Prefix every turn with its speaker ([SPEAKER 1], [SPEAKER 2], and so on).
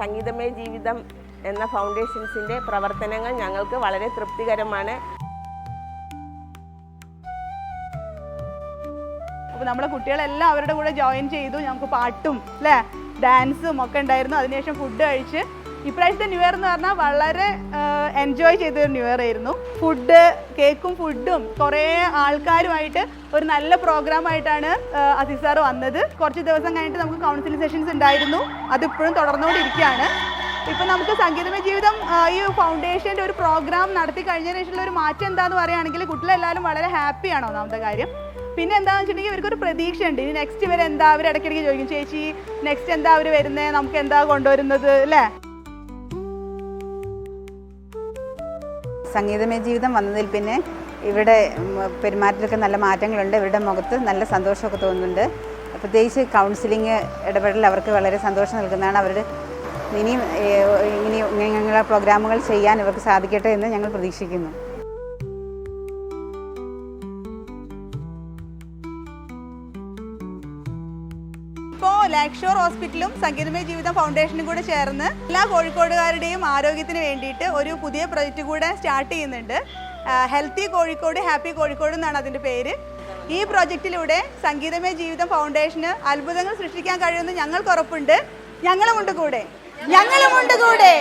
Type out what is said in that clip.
[SPEAKER 1] സംഗീതമയ ജീവിതം എന്ന ഫൗണ്ടേഷൻസിൻ്റെ പ്രവർത്തനങ്ങൾ ഞങ്ങൾക്ക് വളരെ തൃപ്തികരമാണ്.
[SPEAKER 2] അപ്പോൾ നമ്മളെ കുട്ടികളെല്ലാം അവരുടെ കൂടെ ജോയിൻ ചെയ്തു. നമുക്ക് പാട്ടും അല്ലേ ഡാൻസും ഒക്കെ ഉണ്ടായിരുന്നു. അതിനുശേഷം ഫുഡ് കഴിച്ച് ഇപ്രാവശ്യത്തെ ന്യൂ ഇയർ എന്ന് പറഞ്ഞാൽ വളരെ എൻജോയ് ചെയ്തൊരു ന്യൂ ഇയർ ആയിരുന്നു. കേക്കും ഫുഡും കുറേ ആൾക്കാരുമായിട്ട് ഒരു നല്ല പ്രോഗ്രാമായിട്ടാണ് അസീസ് സാർ വന്നത്. കുറച്ച് ദിവസം കഴിഞ്ഞിട്ട് നമുക്ക് കൗൺസിലിംഗ് സെഷൻസ് ഉണ്ടായിരുന്നു. അതിപ്പോഴും തുടർന്നുകൊണ്ടിരിക്കുകയാണ്. ഇപ്പം നമുക്ക് സംഗീതമയ ജീവിതം ഈ ഫൗണ്ടേഷൻ്റെ ഒരു പ്രോഗ്രാം നടത്തി കഴിഞ്ഞതിന് ശേഷമുള്ള ഒരു മാറ്റം എന്താണെന്ന് പറയുകയാണെങ്കിൽ കുട്ടികളെല്ലാവരും വളരെ ഹാപ്പിയാണ് ഒന്നാമത്തെ കാര്യം. പിന്നെ എന്താണെന്ന് വെച്ചിട്ടുണ്ടെങ്കിൽ ഇവർക്കൊരു പ്രതീക്ഷയുണ്ട്. ഇനി നെക്സ്റ്റ് ഇവർ എന്താ, അവർ ഇടയ്ക്കിടയ്ക്ക് ചോദിക്കും ചേച്ചി നെക്സ്റ്റ് എന്താ അവർ വരുന്നത്, നമുക്ക് എന്താ കൊണ്ടുവരുന്നത് അല്ലേ.
[SPEAKER 3] സംഗീതമയ ജീവിതം വന്നതിൽ പിന്നെ ഇവിടെ പെരുമാറ്റത്തിലൊക്കെ നല്ല മാറ്റങ്ങളുണ്ട്. ഇവരുടെ മുഖത്ത് നല്ല സന്തോഷമൊക്കെ തോന്നുന്നുണ്ട്. പ്രത്യേകിച്ച് കൗൺസിലിംഗ് ഇടപെടൽ അവർക്ക് വളരെ സന്തോഷം നൽകുന്നതാണ്. അവരുടെ ഇങ്ങനെയുള്ള പ്രോഗ്രാമുകൾ ചെയ്യാൻ ഇവർക്ക് സാധിക്കട്ടെ എന്ന് ഞങ്ങൾ പ്രതീക്ഷിക്കുന്നു.
[SPEAKER 2] ഇപ്പോൾ ലാക്ഷോർ ഹോസ്പിറ്റലും സംഗീതമയ ജീവിതം ഫൗണ്ടേഷനും കൂടെ ചേർന്ന് എല്ലാ കോഴിക്കോടുകാരുടെയും ആരോഗ്യത്തിന് വേണ്ടിയിട്ട് ഒരു പുതിയ പ്രൊജക്റ്റ് കൂടെ സ്റ്റാർട്ട് ചെയ്യുന്നുണ്ട്. ഹെൽത്തി കോഴിക്കോട് ഹാപ്പി കോഴിക്കോട് എന്നാണ് അതിൻ്റെ പേര്. ഈ പ്രൊജക്റ്റിലൂടെ സംഗീതമയ ജീവിതം ഫൗണ്ടേഷന് അത്ഭുതങ്ങൾ സൃഷ്ടിക്കാൻ കഴിയുമെന്ന് ഞങ്ങൾക്ക് ഉറപ്പുണ്ട്. ഞങ്ങളുമുണ്ട് കൂടെ.